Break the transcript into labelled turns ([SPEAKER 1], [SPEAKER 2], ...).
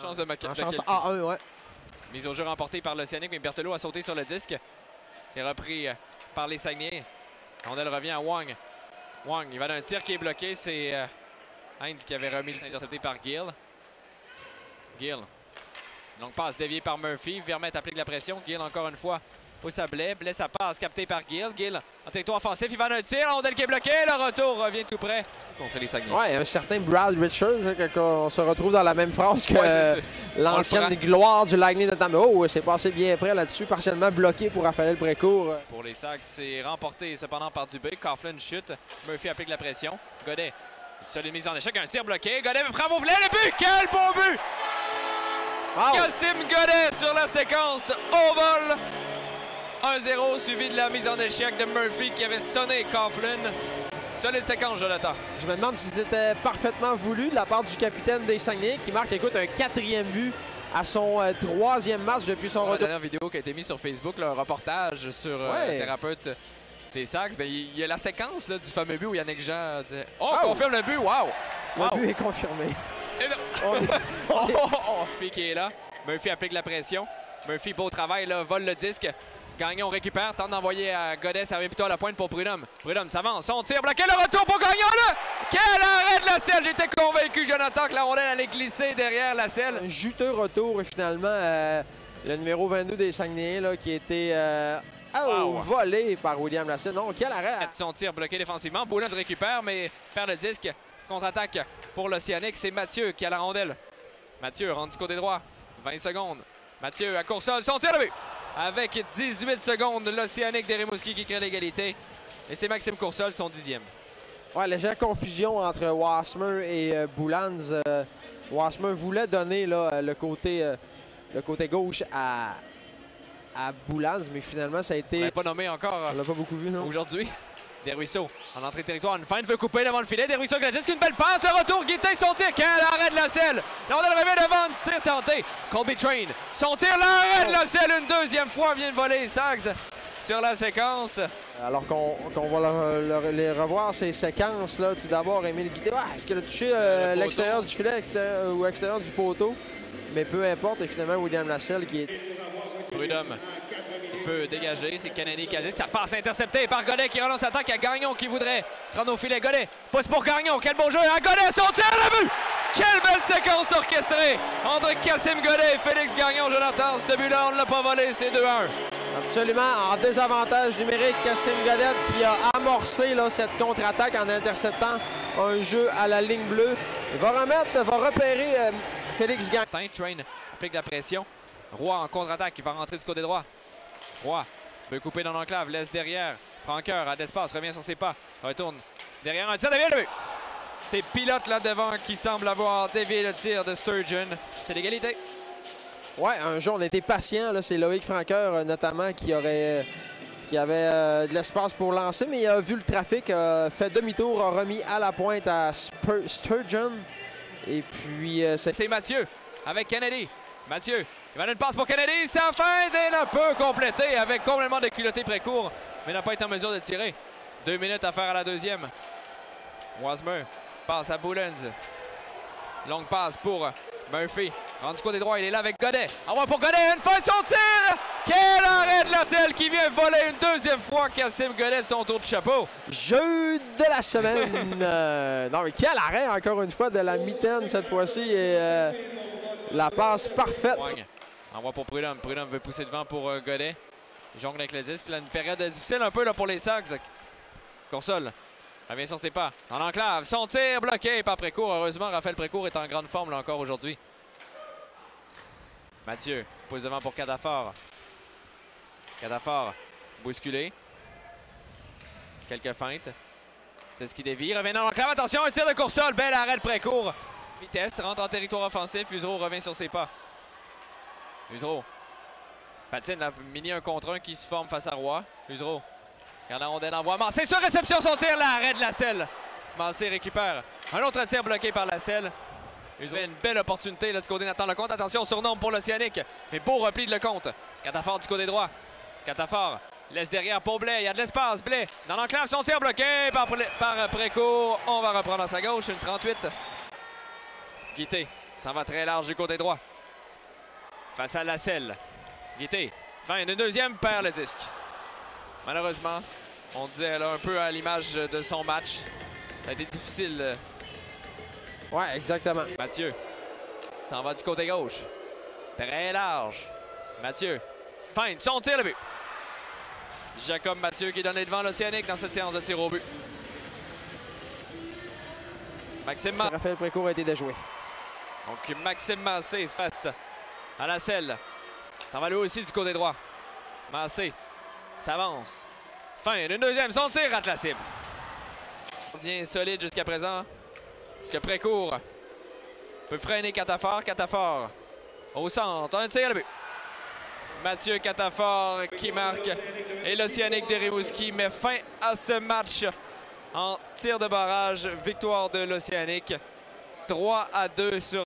[SPEAKER 1] Chance de
[SPEAKER 2] en chance A1, ouais.
[SPEAKER 1] Mise au jeu remportée par l'Océanique, mais Berthelot a sauté sur le disque. C'est repris par les Saguenay. Rondelle revient à Wang. Wang, il va d'un tir qui est bloqué. C'est Heinz qui avait remis intercepté par Gill. Gill. Longue passe déviée par Murphy. Vermette applique la pression. Gill encore une fois pousse à Blais. Blais, sa passe captée par Gill. Gill en territoire offensif. Il va d'un tir. Rondelle qui est bloqué. Le retour revient tout près contre les Saguenay.
[SPEAKER 2] Ouais, un certain Brad Richards, hein, on se retrouve dans la même phrase que l'ancienne gloire du Lightning notamment. Oh, c'est passé bien près là-dessus. Partiellement bloqué pour Raphaël Brécourt.
[SPEAKER 1] Pour les Sags, c'est remporté cependant par Dubé. Coughlin chute. Murphy applique la pression. Godet. Une solide mise en échec. Un tir bloqué. Godet frappe au filet. Le but! Quel beau but! Wow. Kassim Godet sur la séquence au vol. 1-0 suivi de la mise en échec de Murphy qui avait sonné Coughlin. Solide séquence, Jonathan. Je
[SPEAKER 2] me demande si c'était parfaitement voulu de la part du capitaine des Saguenay qui marque, écoute, un 4e but à son 3e match depuis son retour.
[SPEAKER 1] La dernière vidéo qui a été mise sur Facebook, le reportage sur le thérapeute des Sags, ben, il y a la séquence là, du fameux but où Yannick Jean dit « Oh, confirme le but! Wow! »
[SPEAKER 2] Le but est confirmé.
[SPEAKER 1] Murphy qui est là. Murphy applique la pression. Murphy, beau travail, là, vole le disque. Gagnon récupère, tente d'envoyer à Godet, ça vient plutôt à la pointe pour Prudhomme. Prudhomme s'avance, son tir bloqué, le retour pour Gagnon là! Quel arrêt de la selle! J'étais convaincu, Jonathan, que la rondelle allait glisser derrière la selle.
[SPEAKER 2] Un juteux retour et finalement le numéro 22 des Saguenay là, qui a été volé par William Lasselle. Non, quel arrêt!
[SPEAKER 1] Son tir bloqué défensivement, Boulans récupère mais perd le disque. Contre-attaque pour l'Océanique, c'est Mathieu qui a la rondelle. Mathieu rentre du côté droit, 20 secondes. Mathieu à court-sol, son tir de but! Avec 18 secondes, l'Océanique de Rimouski qui crée l'égalité. Et c'est Maxime Coursol, son 10e.
[SPEAKER 2] Ouais, légère confusion entre Wasmer et Boulans. Wasmer voulait donner là, le côté gauche à Boulans, mais finalement, ça a été...
[SPEAKER 1] On l'a pas nommé encore.
[SPEAKER 2] On l'a pas beaucoup vu, non?
[SPEAKER 1] Aujourd'hui. Desruisseaux en entrée de territoire. Une feinte veut couper devant le filet. Desruisseaux Gladys, une belle passe. Le retour, Guité, son tir. Quel arrêt de la selle. La rondelle revient devant. Tir tenté. Colby Train. Son tir, l'arrêt de la selle. Une deuxième fois vient de voler les Sags sur la séquence.
[SPEAKER 2] Alors qu'on va les revoir, ces séquences-là. Tout d'abord, Émile Guité. Est-ce qu'il a touché l'extérieur du filet ou l'extérieur du poteau? Mais peu importe. Et finalement, William Lasselle qui est...
[SPEAKER 1] Prudhomme. Il peut dégager, c'est Kennedy qui a dit que ça passe intercepté par Godet qui relance l'attaque à Gagnon qui voudrait se rendre au filet. Godet pousse pour Gagnon, quel beau jeu à Godet, son tir, le but! Quelle belle séquence orchestrée entre Kassim Godet et Félix Gagnon, Jonathan. Ce but-là, on ne l'a pas volé, c'est 2-1.
[SPEAKER 2] Absolument, en désavantage numérique, Kassim Godet qui a amorcé là, cette contre-attaque en interceptant un jeu à la ligne bleue. Il va repérer Félix Gagnon.
[SPEAKER 1] Train applique la pression. Roy en contre-attaque, il va rentrer du côté droit. Roy peut couper dans l'enclave, laisse derrière. Franqueur a d'espace, revient sur ses pas. Retourne derrière un tir, dévié le but. C'est Pilote là devant qui semble avoir dévié le tir de Sturgeon. C'est l'égalité.
[SPEAKER 2] Ouais, un jour on a été patient. C'est Loïc Franqueur notamment qui avait de l'espace pour lancer, mais il a vu le trafic, a fait demi-tour, a remis à la pointe à Sturgeon. Et puis
[SPEAKER 1] c'est Mathieu avec Kennedy. Mathieu, il va donner une passe pour Kennedy, sa fin et n'a pas complété avec complètement déculotté Précourt, mais n'a pas été en mesure de tirer. 2 minutes à faire à la deuxième. Wasmer passe à Boulans. Longue passe pour Murphy. Rendu du côté droit, il est là avec Godet. Envoie pour Godet, une fin de son tir! Quel arrêt de la selle qui vient voler une deuxième fois Kassim Godet de son tour de chapeau.
[SPEAKER 2] Jeu de la semaine. Non mais quel arrêt encore une fois de la mitaine cette fois-ci. Et la passe parfaite.
[SPEAKER 1] Envoie pour Prudhomme. Prudhomme veut pousser devant pour Godet. Il jongle avec le disque. Là, une période difficile un peu là, pour les Sags. Coursol revient sur ses pas. En enclave. Son tir bloqué par Précourt. Heureusement, Raphaël Précourt est en grande forme là, encore aujourd'hui. Mathieu pousse devant pour Catafort. Catafort bousculé. Quelques feintes. C'est ce qui dévie. Revient dans l'enclave. Attention, un tir de Coursol. Bel arrêt de Précourt. Vitesse, rentre en territoire offensif. Usereau revient sur ses pas. Usereau patine, là, mini 1 contre 1 qui se forme face à Roy. Usereau garde la rondelle, envoie Mancé sur réception, son tir, l'arrêt de la selle. Mancé récupère. Un autre tir bloqué par la selle. Usereau, une belle opportunité là, du côté Nathan Lecomte. Attention, surnombre pour l'Océanique. Mais beau repli de Lecomte. Catafort du côté droit. Catafort laisse derrière pour Blais. Il y a de l'espace. Blais dans l'enclave, son tir bloqué par Précourt. On va reprendre à sa gauche, une 38. Guité s'en va très large du côté droit. face à Lasselle. Guité. Fin de deuxième, perd le disque. Malheureusement, on disait là, un peu à l'image de son match. Ça a été difficile.
[SPEAKER 2] Ouais, exactement.
[SPEAKER 1] Mathieu s'en va du côté gauche. Très large. Mathieu. Feinte, son tir, le but. Jacob Mathieu qui est donné devant l'Océanique dans cette séance de tir au but. Maxime Massé.
[SPEAKER 2] Raphaël Précourt a été déjoué.
[SPEAKER 1] Donc Maxime Massé face à Lasselle. Ça va lui aussi du côté droit. Massé s'avance. Fin d'une deuxième, son tir rate la cible. Gardien solide jusqu'à présent. Est-ce que Précourt peut freiner Catafort? Catafort au centre, un tir, le but. Mathieu Catafort qui marque. Et l'Océanique de Rimouski met fin à ce match en tir de barrage. Victoire de l'Océanique. 3-2 sur